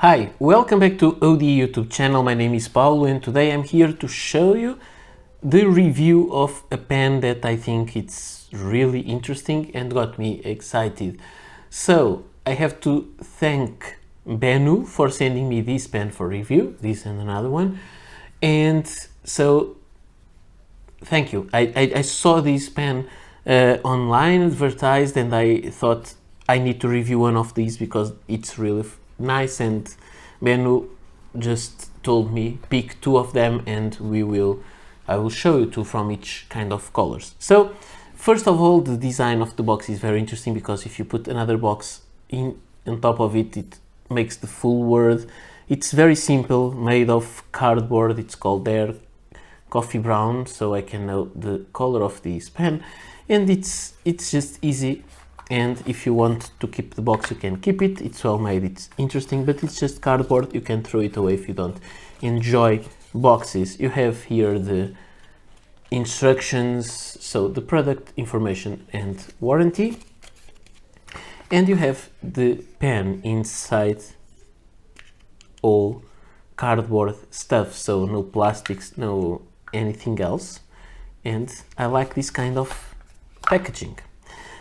Hi, welcome back to OD YouTube channel. My name is Paulo and today I'm here to show you the review of a pen that I think it's really interesting and got me excited. So I have to thank Benu for sending me this pen for review, this and another one. And so thank you. I saw this pen online advertised and I thought I need to review one of these because it's really nice, and Benu just told me pick two of them and I will show you two from each kind of colors. So first of all, the design of the box is very interesting because if you put another box on top of it, it makes the full word. It's very simple, made of cardboard. It's called there coffee brown, so I can know the color of this pen, and it's just easy. And if you want to keep the box, you can keep it. It's well made, it's interesting, but it's just cardboard. You can throw it away if you don't enjoy boxes. You have here the instructions, so the product information and warranty, and you have the pen inside all cardboard stuff, so no plastics, no anything else, and I like this kind of packaging.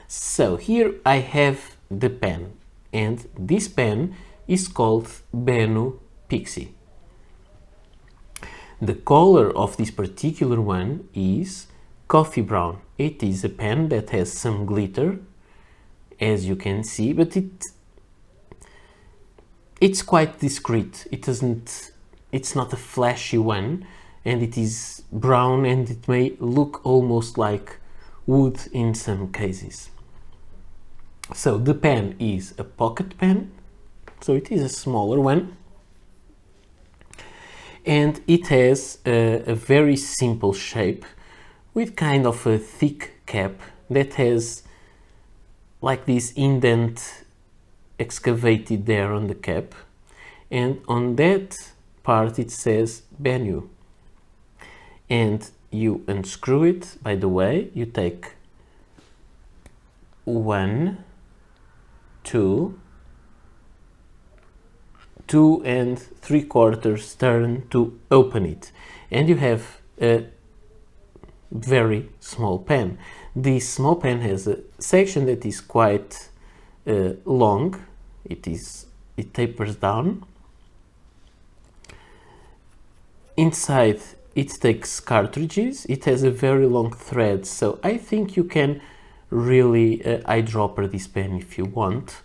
So here I have the pen, and this pen is called Benu Pixie. The color of this particular one is coffee brown. It is a pen that has some glitter, as you can see, but it's quite discreet. It's not a flashy one, and it is brown, and it may look almost like wood in some cases. So the pen is a pocket pen, so it is a smaller one, and it has a very simple shape with kind of a thick cap that has like this indent excavated there on the cap, and on that part it says Benu, and you unscrew it. By the way, you take 1, 2 3/4 turn to open it, and you have a very small pen. This small pen has a section that is quite long. It tapers down. Inside it takes cartridges. It has a very long thread, so I think you can really eyedropper this pen if you want.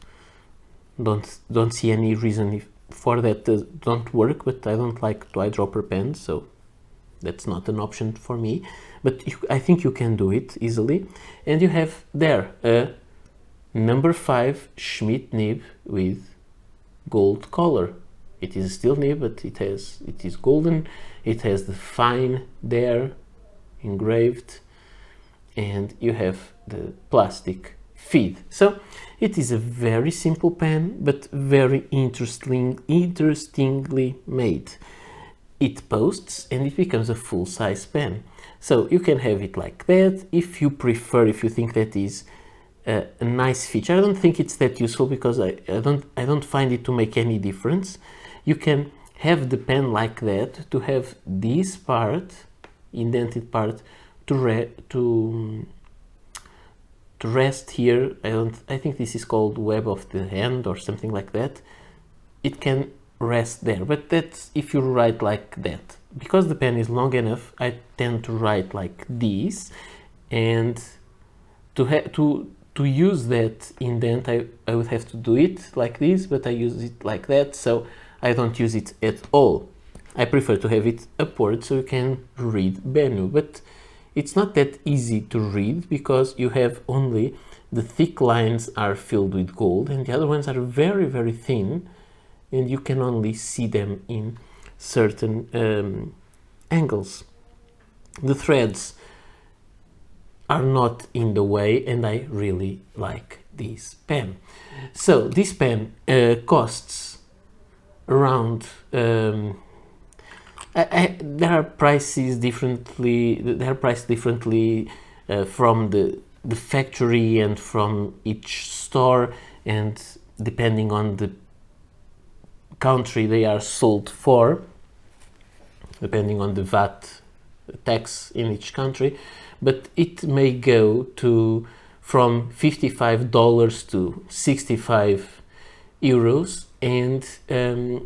Don't see any reason for that don't work, but I don't like to eyedropper pens, so that's not an option for me, but I think you can do it easily. And you have there a number 5 Schmidt nib with gold color. It is a steel nib, but it is golden. It has the fine there engraved, and you have the plastic feed. So it is a very simple pen, but very interestingly made. It posts and it becomes a full-size pen. So you can have it like that if you prefer, if you think that is a nice feature. I don't think it's that useful because I don't find it to make any difference. You can have the pen like that, to have this part, indented part, to rest here. I think this is called web of the hand or something like that. It can rest there, but that's if you write like that. Because the pen is long enough, I tend to write like this, and to use that indent, I would have to do it like this, but I use it like that, so I don't use it at all. I prefer to have it upward so you can read Benu, but it's not that easy to read because you have only the thick lines are filled with gold, and the other ones are very, very thin, and you can only see them in certain angles. The threads are not in the way, and I really like this pen. So this pen costs around they are priced differently from the factory and from each store, and depending on the country they are sold for, depending on the VAT tax in each country, but it may go to from $55 to 65 euros, and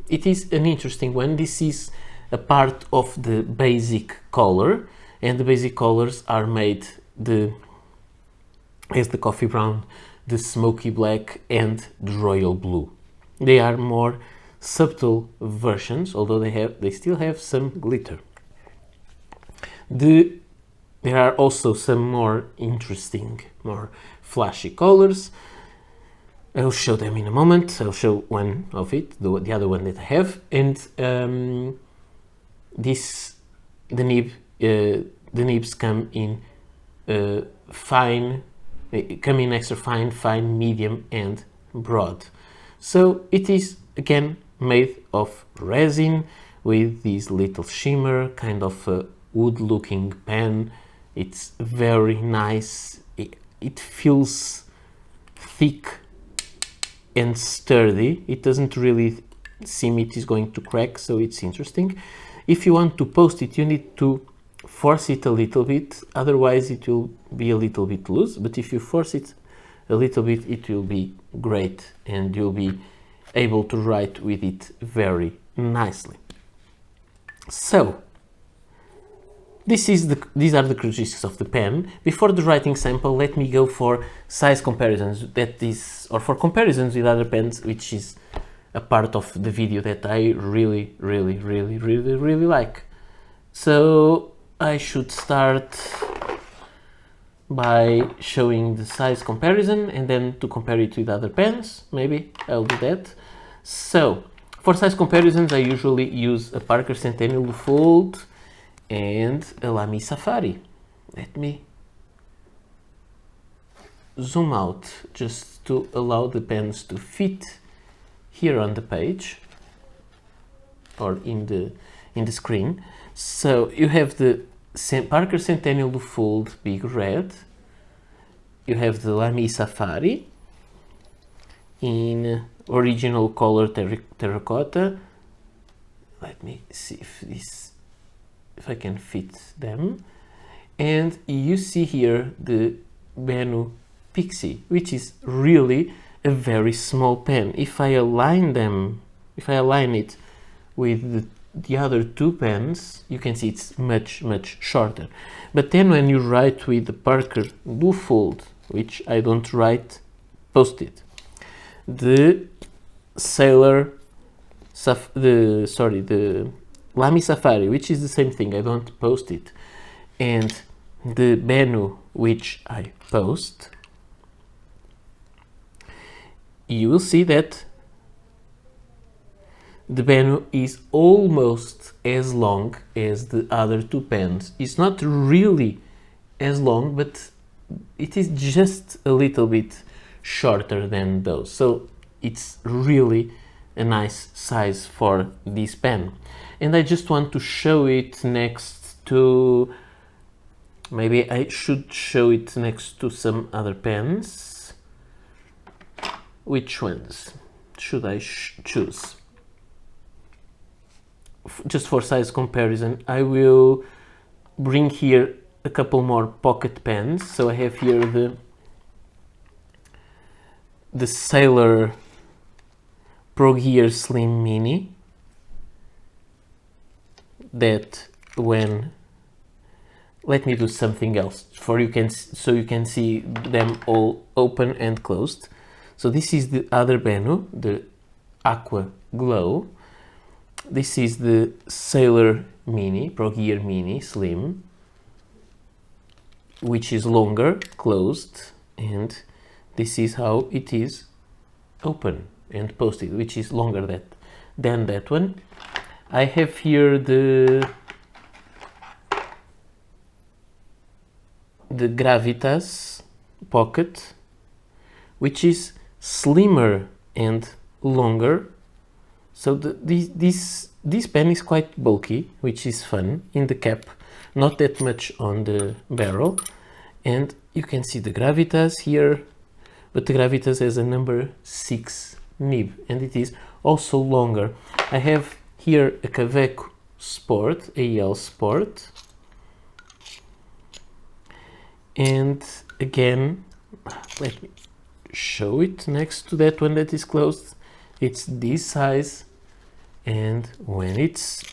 it is an interesting one. This is a part of the basic color, and the basic colors are made as the coffee brown, the smoky black, and the royal blue. They are more subtle versions, although they still have some glitter. There are also some more interesting, more flashy colors. I'll show them in a moment. I'll show one of it, the other one that I have, and the nibs come in fine, come in extra fine, fine, medium, and broad. So it is again made of resin with this little shimmer, kind of a wood-looking pen. It's very nice. It feels thick and sturdy. It doesn't really seem it is going to crack, so it's interesting. If you want to post it, you need to force it a little bit, otherwise it will be a little bit loose, but if you force it a little bit, it will be great, and you'll be able to write with it very nicely. So these are the characteristics of the pen. Before the writing sample, let me go for size comparisons, or for comparisons with other pens, which is a part of the video that I really like. So I should start by showing the size comparison and then to compare it with other pens. Maybe I'll do that. So for size comparisons, I usually use a Parker Centennial Fold and a Lamy Safari. Let me zoom out just to allow the pens to fit here on the page or in the screen. So you have the Parker Centennial Fold Big Red, you have the Lamy Safari in original color terracotta. Let me see if I can fit them. And you see here the Benu Pixie, which is really a very small pen. If I align it with the other two pens, you can see it's much shorter. But then when you write with the Parker Dual Fold, which I don't write post-it, the Lamy Safari, which is the same thing, I don't post it, and the Benu, which I post, you will see that the Benu is almost as long as the other two pens. It's not really as long, but it is just a little bit shorter than those. So it's really a nice size for this pen. And I just want to show it next to, maybe I should show it next to some other pens. Which ones should I choose? Just for size comparison, I will bring here a couple more pocket pens. So I have here the Sailor Pro Gear Slim Mini, that when, let me do something else so you can see them all open and closed. So this is the other Benu, the Aqua Glow. This is the Sailor Mini, Pro Gear Mini Slim, which is longer, closed, and this is how it is open and posted, which is longer than that one. I have here the Gravitas Pocket, which is slimmer and longer. So this pen is quite bulky, which is fun in the cap, not that much on the barrel. And you can see the Gravitas here, but the Gravitas has a number 6 nib, and it is also longer. I have here a Kaweco Sport, AL Sport, and again, let me show it next to that one that is closed. It's this size, and when it's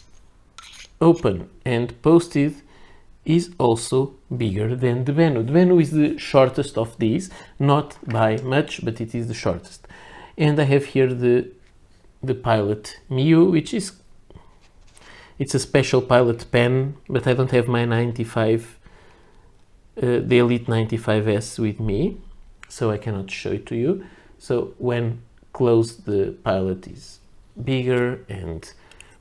open and posted is also bigger than the Benu. The Benu is the shortest of these, not by much, but it is the shortest. And I have here the Pilot Miu, which is, it's a special Pilot pen, but I don't have my 95, the Elite 95S with me, so I cannot show it to you. So when closed, the Pilot is bigger, and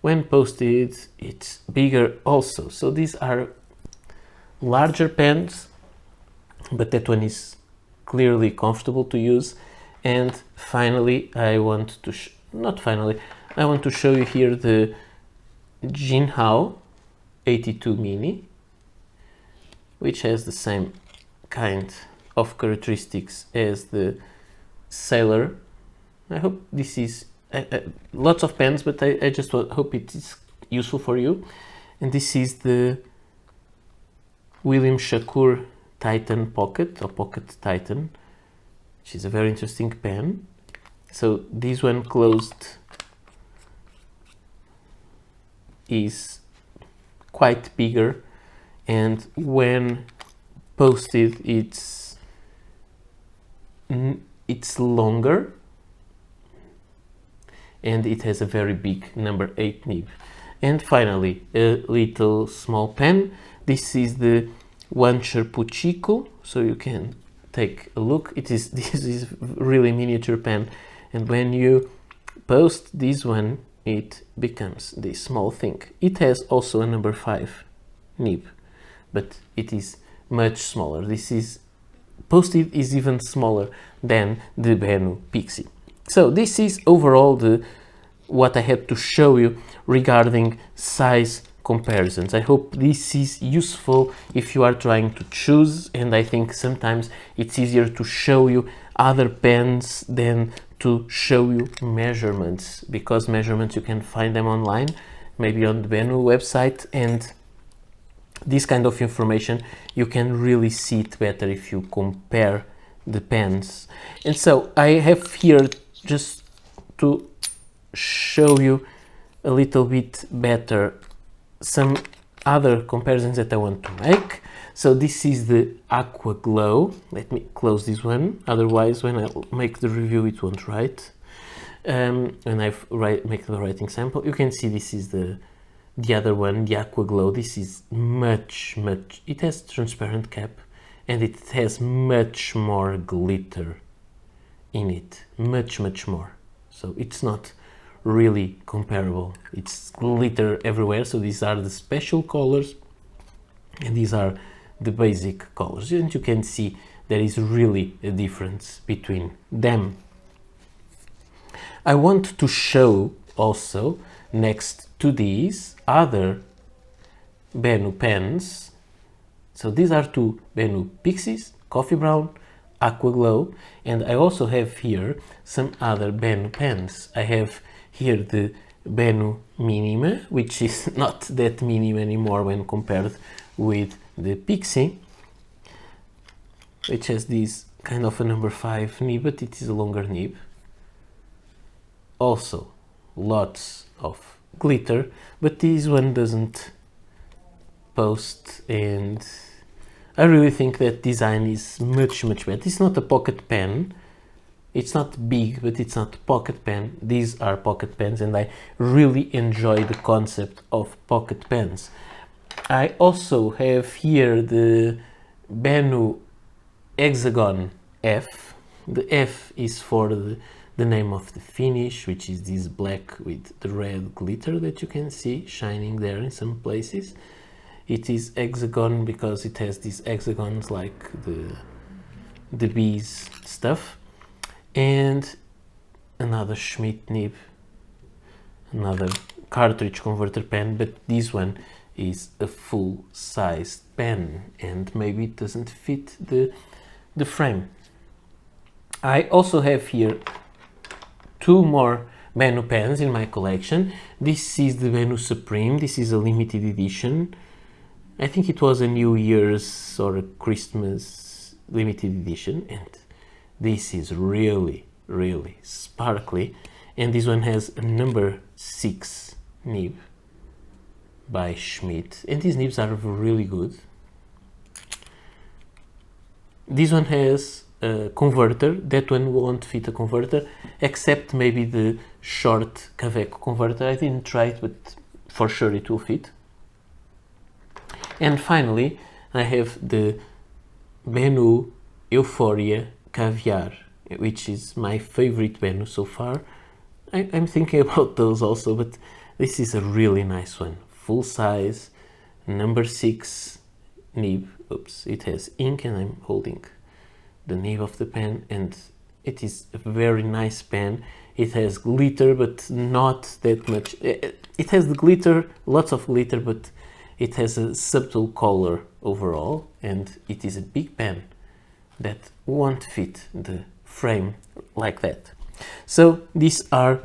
when posted, it's bigger also. So these are larger pens, but that one is clearly comfortable to use. And finally, I want to I want to show you here the Jinhao 82 Mini, which has the same kind of characteristics as the Sailor. I hope this is lots of pens, but I just hope it is useful for you. And this is the William Shakur Titan Pocket, or Pocket Titan, which is a very interesting pen. So this one closed is quite bigger, and when posted it's longer, and it has a very big number 8 nib. And finally, a little small pen. This is the Wancher Puchico, so you can take a look. This is really miniature pen, and when you post this one, it becomes this small thing. It has also a number 5 nib, but it is much smaller. This is posted is even smaller than the Benu Pixie. So this is overall what I had to show you regarding size comparisons. I hope this is useful if you are trying to choose, and I think sometimes it's easier to show you other pens than to show you measurements, because measurements you can find them online, maybe on the Benu website, and this kind of information you can really see it better if you compare the pens. And so I have here, just to show you a little bit better, some other comparisons that I want to make. So this is the Aqua Glow. Let me close this one, otherwise when I make the review it won't write. When I make the writing sample, you can see this is the other one, the Aqua Glow. This is much, it has transparent cap, and it has much more glitter in it, much more. So it's not really comparable. It's glitter everywhere. So these are the special colors, and these are the basic colors, and you can see there is really a difference between them. I want to show also, next to these, other Benu pens. So these are two Benu Pixies, Coffee Brown, Aqua Glow, and I also have here some other Benu pens. I have here the Benu Minima, which is not that minim anymore when compared with the Pixie, which has this kind of a number 5 nib, but it is a longer nib. Also lots of glitter, but this one doesn't post, and I really think that design is much better. It's not a pocket pen. It's not big, but it's not pocket pen. These are pocket pens, and I really enjoy the concept of pocket pens. I also have here the Benu Hexagon F. The F is for the name of the finish, which is this black with the red glitter that you can see shining there in some places. It is hexagon because it has these hexagons like the bees stuff. And another Schmidt nib, another cartridge converter pen, but this one is a full-sized pen, and maybe it doesn't fit the frame. I also have here two more Benu pens in my collection. This is the Benu Supreme. This is a limited edition. I think it was a New Year's or a Christmas limited edition, and this is really, really sparkly. And this one has a number 6 nib by Schmidt, and these nibs are really good. This one has a converter. That one won't fit a converter, except maybe the short Kaweco converter. I didn't try it, but for sure it will fit. And finally, I have the Benu Euphoria Caviar, which is my favorite Benu so far. I'm thinking about those also, but this is a really nice one. Full size, number 6 nib. Oops, it has ink and I'm holding the nib of the pen, and it is a very nice pen. It has glitter, but not that much. It has the glitter, lots of glitter, but it has a subtle color overall, and it is a big pen that won't fit the frame like that. So these are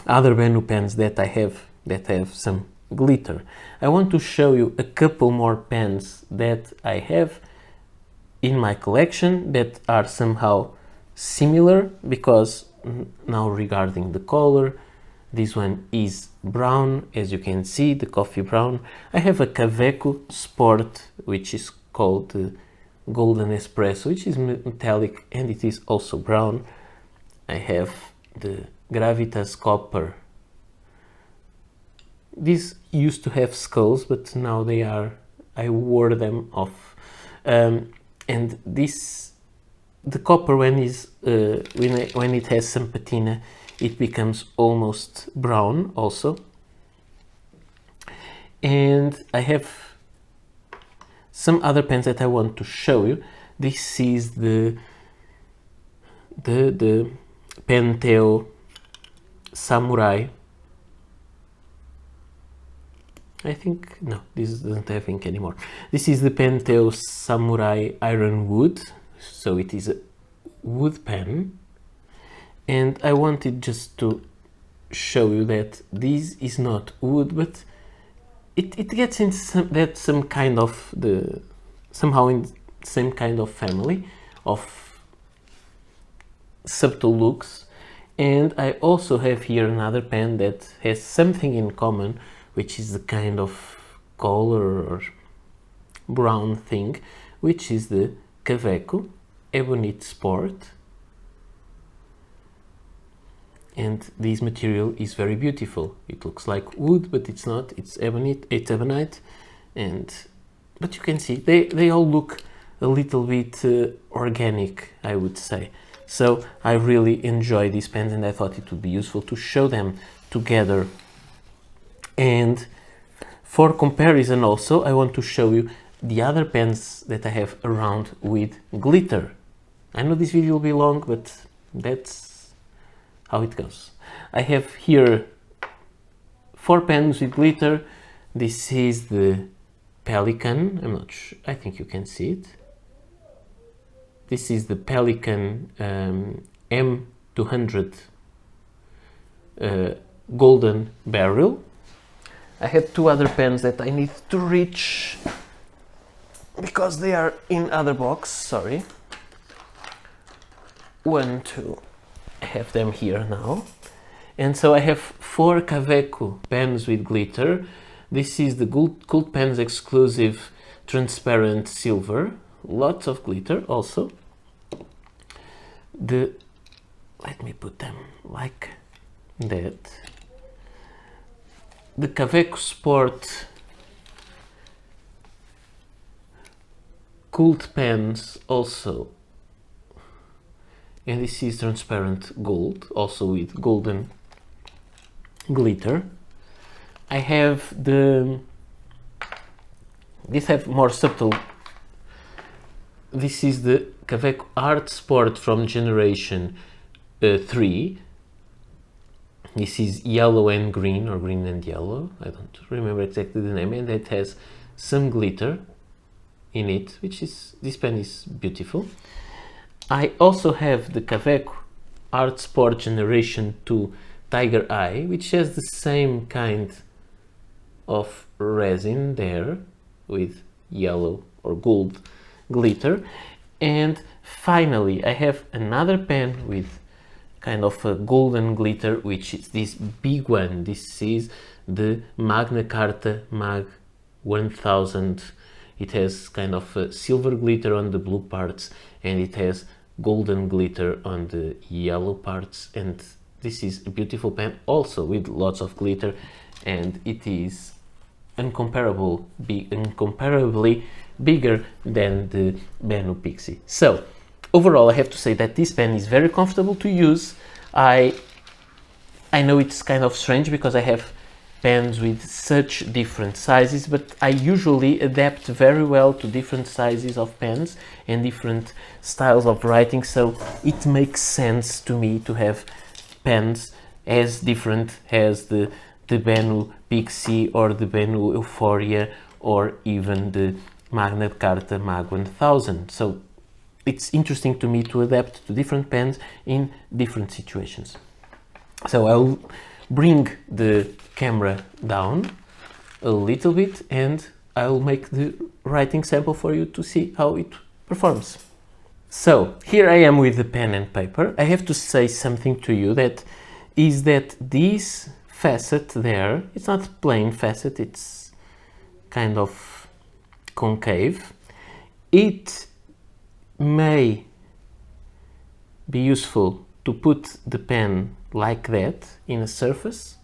other Benu pens that I have that have some glitter. I want to show you a couple more pens that I have in my collection that are somehow similar, because now regarding the color, this one is brown, as you can see, the coffee brown. I have a Kaweco Sport, which is called the Golden Espresso, which is metallic and it is also brown. I have the Gravitas Copper. These used to have skulls, but now they are, I wore them off. And this, the copper, when it has some patina, it becomes almost brown also. And I have some other pens that I want to show you. This is the Penteo Samurai. I think, no, this doesn't have ink anymore. This is the Penteo Samurai Ironwood, so it is a wood pen. And I wanted just to show you that this is not wood, but it gets in some kind of somehow in the same kind of family of subtle looks. And I also have here another pen that has something in common, which is the kind of color or brown thing, which is the Kaweco Ebonite Sport. And this material is very beautiful. It looks like wood, but it's not. It's ebonite, but you can see they all look a little bit organic, I would say. So I really enjoy these pens, and I thought it would be useful to show them together. And for comparison also, I want to show you the other pens that I have around with glitter. I know this video will be long, but that's how it goes. I have here 4 pens with glitter. This is the Pelican. I'm not sure, I think you can see it. This is the Pelican M200 golden barrel. I had 2 other pens that I need to reach because they are in other box, sorry. 1, 2, I have them here now. And so I have 4 Kaweco pens with glitter. This is the Cult Pens exclusive transparent silver. Lots of glitter also. Let me put them like that. The Kaweco Sport Cult Pens also. And this is transparent gold, also with golden glitter. I have these have more subtle. This is the Kaweco Art Sport from generation 3. This is yellow and green, or green and yellow. I don't remember exactly the name, and it has some glitter in it, which is, this pen is beautiful. I also have the Kaweco Art Sport Generation 2 Tiger Eye, which has the same kind of resin there with yellow or gold glitter. And finally I have another pen with kind of a golden glitter, which is this big one. This is the Magna Carta Mag 1000. It has kind of a silver glitter on the blue parts and it has golden glitter on the yellow parts, and this is a beautiful pen also with lots of glitter, and it is incomparably bigger than the Benu Pixie. So overall, I have to say that this pen is very comfortable to use. I know it's kind of strange because I have pens with such different sizes, but I usually adapt very well to different sizes of pens and different styles of writing, so it makes sense to me to have pens as different as the Benu Pixie or the Benu Euphoria or even the Magna Carta Mag 1000. So it's interesting to me to adapt to different pens in different situations. So I'll bring the camera down a little bit and I'll make the writing sample for you to see how it performs. So here I am with the pen and paper. I have to say something to you, that is that this facet there, it's not plain facet, it's kind of concave. It may be useful to put the pen like that in a surface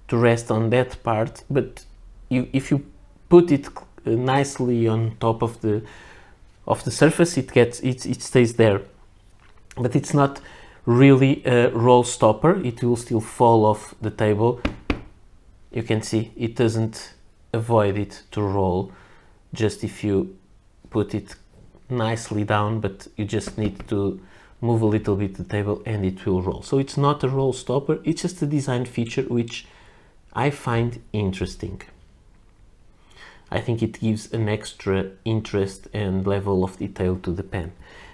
to rest on that part, but if you put it nicely on top of the surface, it stays there. But it's not really a roll stopper, it will still fall off the table. You can see it doesn't avoid it to roll, just if you put it nicely down, but you just need to move a little bit the table and it will roll. So it's not a roll stopper, it's just a design feature which I find interesting. I think it gives an extra interest and level of detail to the pen.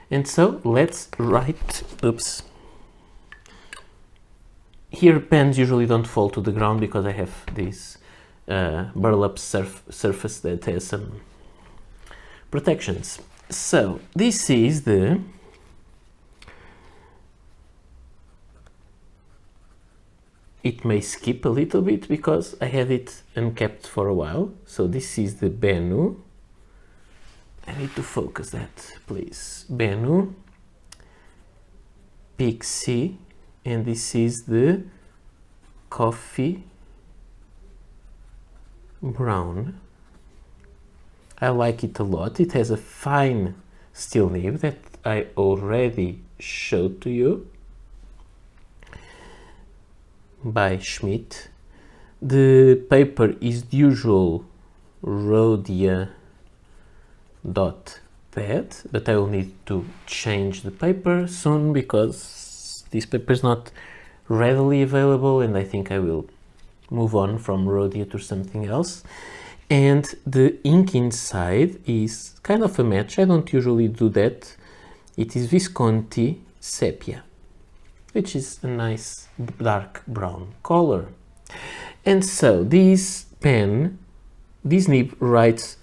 And so let's write. Oops. Here pens usually don't fall to the ground because I have this burlap surface that has some protections. So this is the it may skip a little bit because I had it unkept for a while. So this is the Benu. I need to focus that, please. Benu, Pixie, and this is the coffee brown. I like it a lot. It has a fine steel nib that I already showed to you, by Schmidt. The paper is the usual Rhodia dot pad, but I will need to change the paper soon because this paper is not readily available, and I think I will move on from Rhodia to something else. And the ink inside is kind of a match. I don't usually do that. It is Visconti Sepia, which is a nice dark brown color. And so this pen, this nib writes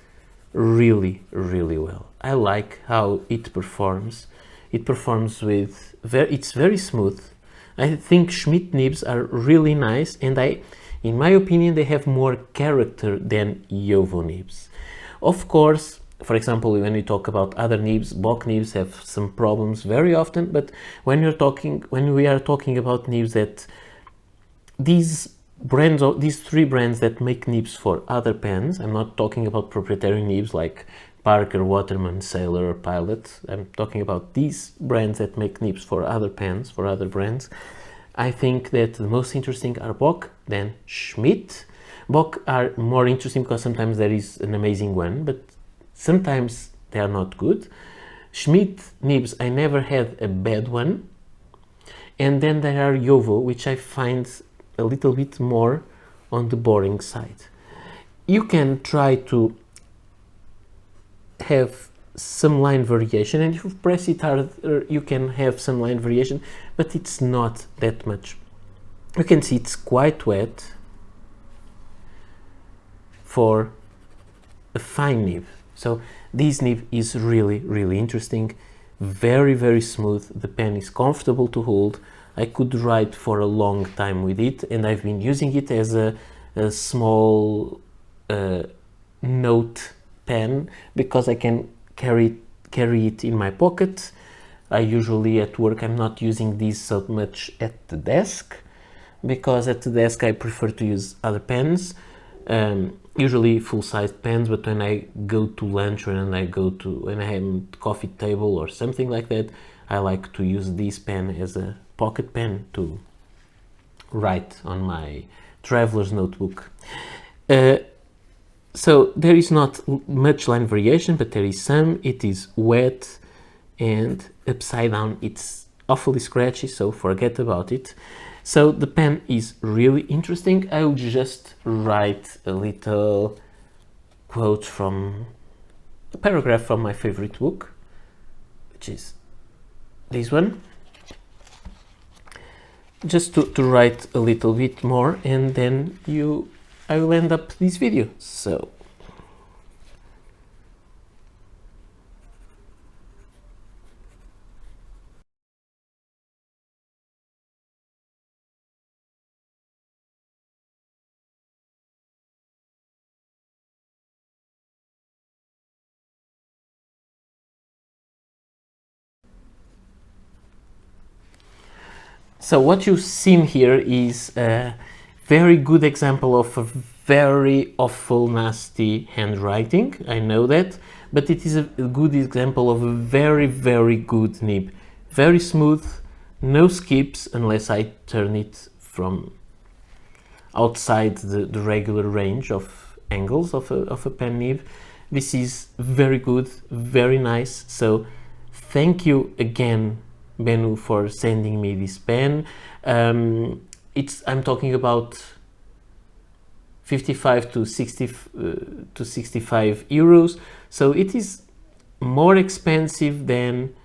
really, really well. I like how it performs. It performs with, it's very smooth. I think Schmidt nibs are really nice, and in my opinion, they have more character than Jowo nibs. Of course, for example, when we talk about other nibs, Bock nibs have some problems very often, but when we are talking about nibs that these three brands that make nibs for other pens, I'm not talking about proprietary nibs like Parker, Waterman, Sailor, or Pilot. I'm talking about these brands that make nibs for other pens, for other brands. I think that the most interesting are Bock, then Schmidt. Bock are more interesting because sometimes there is an amazing one, but sometimes they are not good. Schmidt nibs, I never had a bad one. And then there are Jowo, which I find a little bit more on the boring side. You can try to have some line variation, and if you press it harder you can have some line variation, but it's not that much. You can see it's quite wet for a fine nib. So this nib is really interesting, very smooth. The pen is comfortable to hold. I could write for a long time with it, and I've been using it as a small note pen because I can carry it in my pocket. I usually at work I'm not using this so much at the desk, because at the desk I prefer to use other pens, usually full-sized pens, but when I go to lunch or when I am at coffee table or something like that, I like to use this pen as a pocket pen to write on my traveler's notebook. So there is not much line variation, but there is some. It is wet, and upside down it's awfully scratchy, so forget about it. So the pen is really interesting. I will just write a little quote from a paragraph from my favorite book, which is this one, just to write a little bit more, and then I will end up this video. So what you've seen here is a very good example of a very awful, nasty handwriting. I know that, but it is a good example of a very good nib. Very smooth, no skips unless I turn it from outside the regular range of angles of a pen nib. This is very good, very nice. So thank you again, Benu, for sending me this pen. I'm talking about 55 to 60 to 65 euros. So it is more expensive than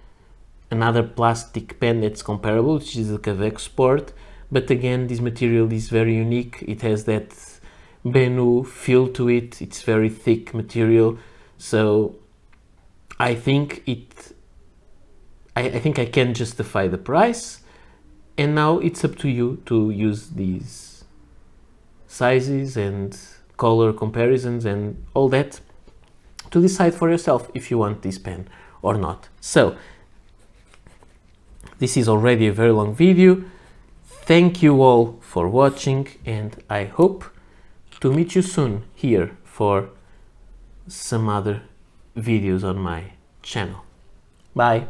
another plastic pen that's comparable, which is the Kaweco Sport. But again, this material is very unique. It has that Benu feel to it. It's very thick material. So I think I can justify the price, and now it's up to you to use these sizes and color comparisons and all that to decide for yourself if you want this pen or not. So this is already a very long video. Thank you all for watching, and I hope to meet you soon here for some other videos on my channel. Bye.